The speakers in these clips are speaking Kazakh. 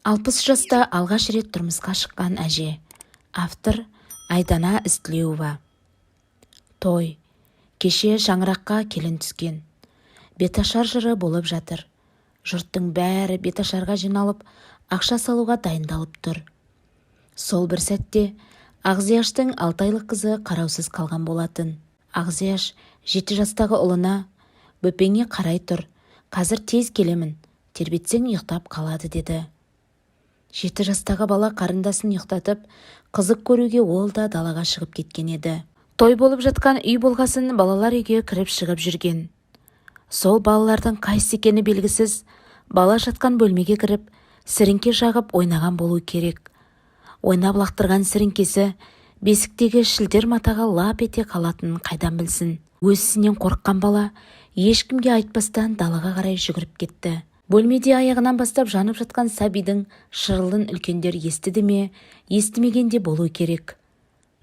60 жаста алғаш рет тұрмысқа шыққан әже. Автор Айдана Істілеуова. Той. Кеше шаңыраққа келін түскен. Беташар жыры болып жатыр. Жұрттың бәрі беташарға жиналып, ақша салуға дайындалып тұр. Сол бір сәтте Ағзияштың 6 айлық қызы қараусыз қалған болатын. Ағзияш 7 жастағы ұлына: "Бөпеңе қарай тұр, қазір тез келемін, тербетсең ұйықтап қалады" деді. 7 жастағы бала қарындасын ұйықтатып, қызық көруге ол да далаға шығып кеткен еді. Той болып жатқан үй болғасын балалар үйге кіріп шығып жүрген. Сол балалардың қайсы екені белгісіз, бала жатқан бөлмеге кіріп, сіріңке жағып ойнаған болу керек. Ойнап лақтырған сіріңкесі бесіктегі шілдер матаға лап ете қалатынын қайдан білсін. Өзісінен қорыққан бала ешкімге айтпастан далаға қарай жүгіріп кетті. Бөлмеде аяғынан бастап жанып жатқан сәбидің шырылын үлкендер естіді ме, естімегенде болу керек.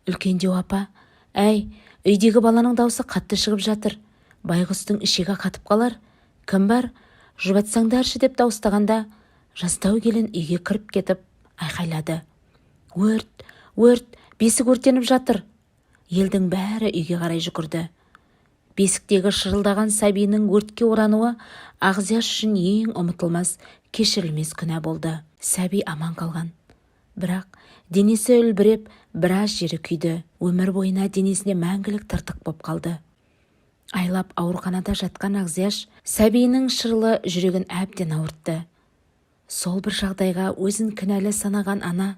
Үлкендеу: "Апа, әй, үйдегі баланың даусы қатты шығып жатыр. Байғұстың ішегі қатып қалар. Кім бар? Жұбатсаңдаршы" деп дауыстағанда, жастау келін үйге кіріп кетіп айқайлады: "Өрт, өрт, бесік өртеніп жатыр!" Елдің бәрі үйге қарай жүгірді. Бесіктегі шырылдаған сәбиінің өртке орануы Ағзияш үшін ең ұмытылмас, кешірілмес күнә болды. Сәби аман қалған. Бірақ денесі үлбіреп, біраз жері күйді. Өмір бойына денесіне мәңгілік тыртық боп қалды. Айлап ауруханада жатқан Ағзияш сәбиінің шырылы жүрегін әбден ауыртты. Сол бір жағдайға өзін кінәлі санаған ана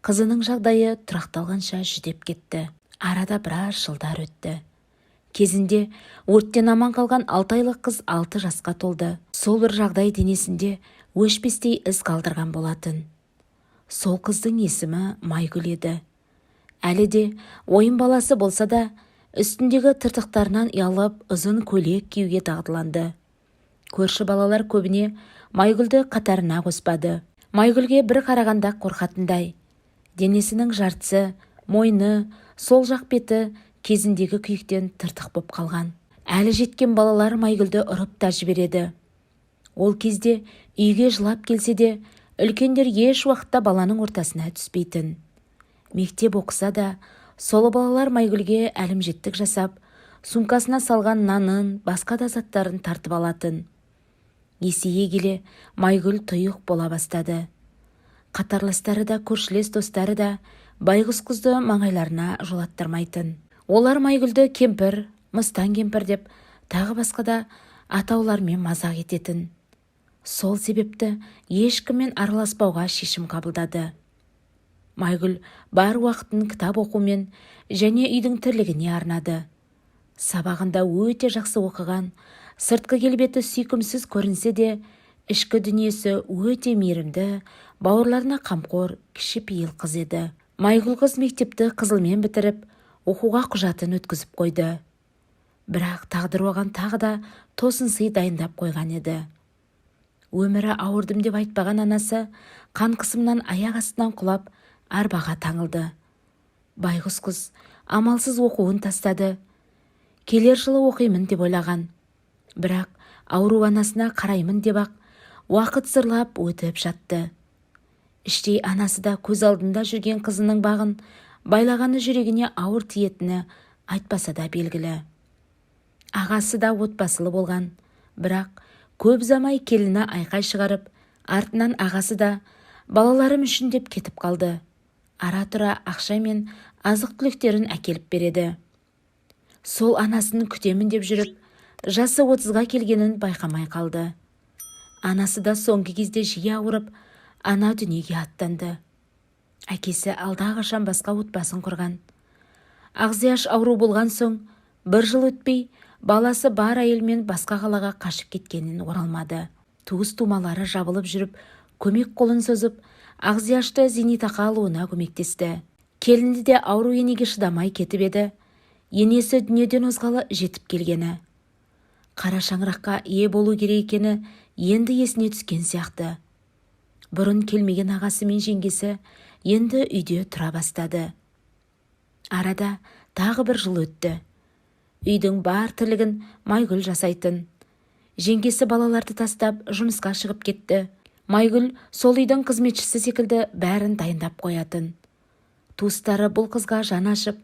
қызының жағдайы тұрақталғанша жүдеп кетті. Арада біраз жылдар өтті. Кезінде өрттен аман қалған 6 айлық қыз 6 жасқа толды. Сол бір жағдай денесінде өшпестей із қалдырған болатын. Сол қыздың есімі Майгүл еді. Әлі де ойын баласы болса да, үстіндегі тыртықтарынан ұялып ұзын көйлек киюге дағдыланды. Көрші балалар көбіне Майгүлді қатарына қоспады. Майгүлге бір қарағанда қорқатындай. Денесінің жартысы, мойны, сол жақ беті кезіндегі күйіктен тыртық боп қалған. Әлі жеткен балалар Майгүлді ұрып та жібереді. Ол кезде үйге жылап келсе де, үлкендер еш уақытта баланың ортасына түспейтін. Мектеп оқыса да, сол балалар Майгүлге әлімжеттік жасап, сумкасына салған нанын, басқа да заттарын тартып алатын. Есейе келе Майгүл тұйық бола бастады. Қатарластары да, көршілес достары да байғұс қызды маңайларына жолаттырмайтын. Олар Майгүлді кемпір, мыстан кемпір деп, тағы басқа да атаулармен мазақ ететін. Сол себепті ешкіммен араласпауға шешім қабылдады. Майгүл бар уақытын кітап оқумен және үйдің тірлігіне арнады. Сабағында өте жақсы оқыған, сыртқы келбеті сүйкімсіз көрінсе де, ішкі дүниесі өте мейірімді, бауырларына қамқор, кішіпейіл қыз еді. Майгүл қыз мектепті қызылмен бітіріп, оқуға құжатын өткізіп қойды. Бірақ тағдыр оған тағы да тосын сый дайындап қойған еді. Өмірі ауырдым деп айтпаған анасы қан қысымнан аяқ астынан құлап, арбаға таңылды. Байғұс қыз амалсыз оқуын тастады. Келер жылы оқимын деп ойлаған. Бірақ ауру анасына қараймын деп ақ уақыт зырлап өтіп жатты. Іштей анасы да көз алдында жүрген қызының бағын байлағаны жүрегіне ауыр тиетіні айтпаса да белгілі. Ағасы да отбасылы болған. Бірақ көп замай келіні айқай шығарып, артынан ағасы да балаларым үшін деп кетіп қалды. Ара-тұра ақша мен азық-түліктерін әкеліп береді. Сол анасын күтемін деп жүріп, жасы 30-ға келгенін байқамай қалды. Анасы да соңғы кезде жиі ауырып, ана дүниеге аттанды. Әкесі алдағашан басқа отбасын құрған. Ағзияш ауру болған соң, бір жыл өтпей, баласы бар әйелмен басқа қалаға қашып кеткенін оралмады. Туыс-тумалары жабылып жүріп, көмек қолын созып, Ағзияшты зейнетақы алуына көмектесті. Келінді де ауру енеге шыдамай кетіп еді. Енесі дүниеден озғалы жетіп келгені. Қара шаңыраққа ие болу керек екені енді есіне түскен сияқты. Бұрын келмеген ағасы мен жеңгесі енді үйде тұра бастады. Арада тағы бір жыл өтті. Үйдің бар тірлігін Майгүл жасайтын. Жеңгесі балаларды тастап жұмысқа шығып кетті. Майгүл сол үйдің қызметшісі секілді бәрін дайындап қоятын. Туыстары бұл қызға жан ашып,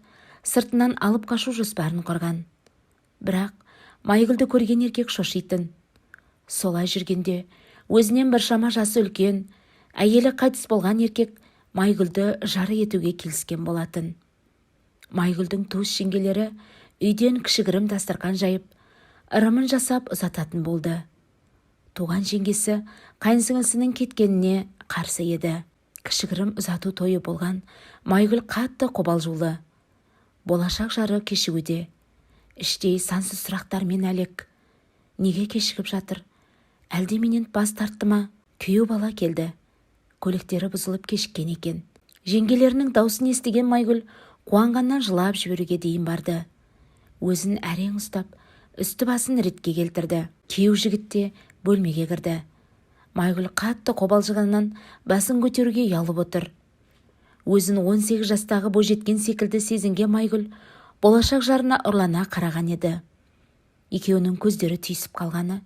сыртынан алып қашу жоспарын құрған. Бірақ Майгүлді көрген еркек шошитын. Солай жүргенде өзінен біршама жасы үлкен, әйелі қайтыс болған еркек Майгүлді жары етуге келіскен болатын. Майгүлдің туыс жеңгелері үйден кішігірім дастархан жайып, ырымын жасап ұзататын болды. Туған жеңгесі қайынсіңлісінің кеткеніне қарсы еді. Кішігірім ұзату тойы болған Майгүл қатты қобалжулы. Болашақ жары кешігуде. Іштей сансыз сұрақтармен әлек. Неге кешігіп жатыр? Әлде менен бас тартты ма? Күйеу бала келді. Көліктері бұзылып кешіккен екен. Жеңгелерінің даусын естіген Майгүл қуанғаннан жылап жіберуге дейін барды. Өзін әрең ұстап, үсті басын ретке келтірді. Күйеу жігіт те бөлмеге кірді. Майгүл қатты қобалжығаннан басын көтеруге ұялып отыр. Өзін 18 жастағы бойжеткен секілді сезінген Майгүл болашақ жарына ұрлана қараған еді. Екеуінің көздері түйісіп қалғаны.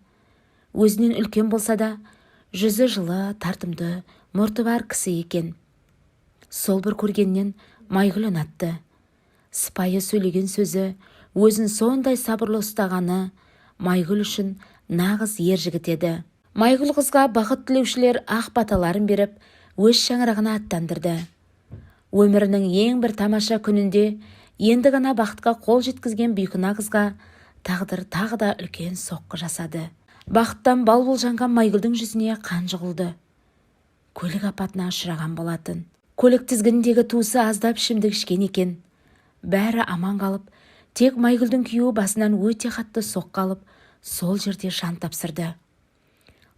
Өзінен үлкен болса да, жүзі жылы, тартымды, мұрты бар кісі екен. Сол бір көргеннен Майгүл ұнатты. Сыпайы сөйлеген сөзі, өзін сондай сабырлы ұстағаны Майгүл үшін нағыз ер жігіт еді. Майгүл қызға бақыт тілеушілер ақ баталарын беріп, өз шаңырағына аттандырды. Өмірінің ең бір тамаша күнінде енді ғана бақытқа қол жеткізген бейкүнә қызға тағдыр тағы да үлкен соққы жасады. Бақыттан бал-бұл жанған Майгүлдің жүзіне қан жұғылды. Көлік апатына ұшыраған болатын. Көлік тізгініндегі туысы аздап ішімдік ішкен екен. Бәрі аман қалып, тек Майгүлдің күйеуі басынан өте қатты соққы алып, сол жерде жан тапсырды.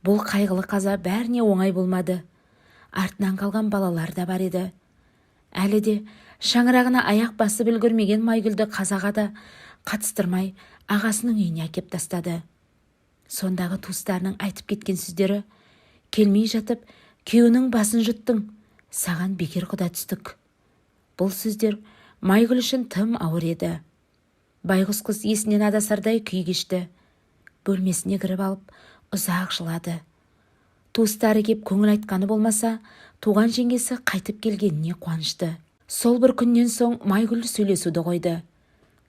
Бұл қайғылы қаза бәріне оңай болмады. Артынан қалған балалар да бар еді. Әлі де шаңырағына аяқ басып үлгермеген Майгүлді қазаға да қатыстырмай ағасының үйіне әкеп тастады. Сондағы туыстарының айтып кеткен сөздері: келмей жатып, күйеуінің басын жұттың, саған бекер құда түстік. Бұл сөздер Майгүл үшін тым ауыр еді. Байғұс қыз есінен адасардай күй кешті. Бөлмесіне кіріп алып, ұзақ жылады. Туыстары кеп көңіл айтқаны болмаса, туған жеңгесі қайтып келгеніне қуанышты. Сол бір күннен соң Майгүл сөйлесуді қойды.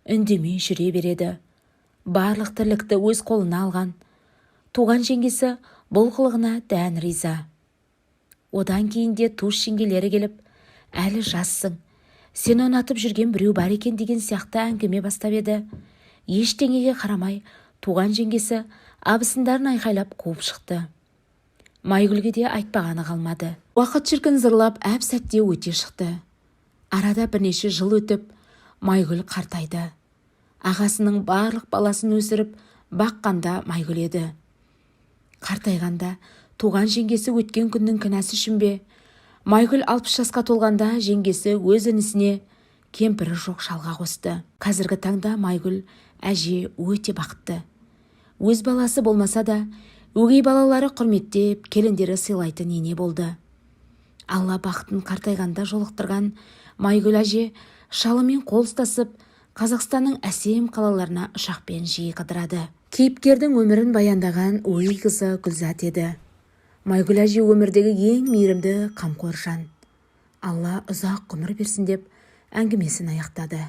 Үндемей жүре береді. Барлық тірлікті өз қолына алған. Туған жеңгесі бұл қылығына дән риза. Одан кейінде туыс жеңгелері келіп, әлі жассың, сені ұнатып жүрген біреу бар екен деген сияқты әңгіме бастап еді. Ештеңеге қарамай, туған жеңгесі абысындарын айқайлап қуып шықты. Майгүлге де айтпағаны қалмады. Уақыт шіркін зырлап әп сәтте өте шықты. Арада бірнеше жыл өтіп, Майгүл қартайды. Ағасының барлық баласын өсіріп, баққанда Майгүл еді. Қартайғанда туған жеңгесі өткен күннің кінәсі үшін бе? Майгүл 60 жасқа толғанда жеңгесі өз інісіне кемпірі жоқ шалға қосты. Қазіргі таңда Майгүл әже өте бақытты. Өз баласы болмаса да, өгей балалары құрметтеп, келіндері сыйлайтын ене болды. Алла бақытын қартайғанда жолықтырған Майгүл әже шалымен қол ұстасып, Қазақстанның әсем қалаларына ұшақпен жиі қыдырады. Кейіпкердің өмірін баяндаған ой қызы Гүлзат еді. Майгүл әже өмірдегі ең мейірімді қамқор жан. Алла ұзақ ғұмыр берсін деп әңгімесін аяқтады.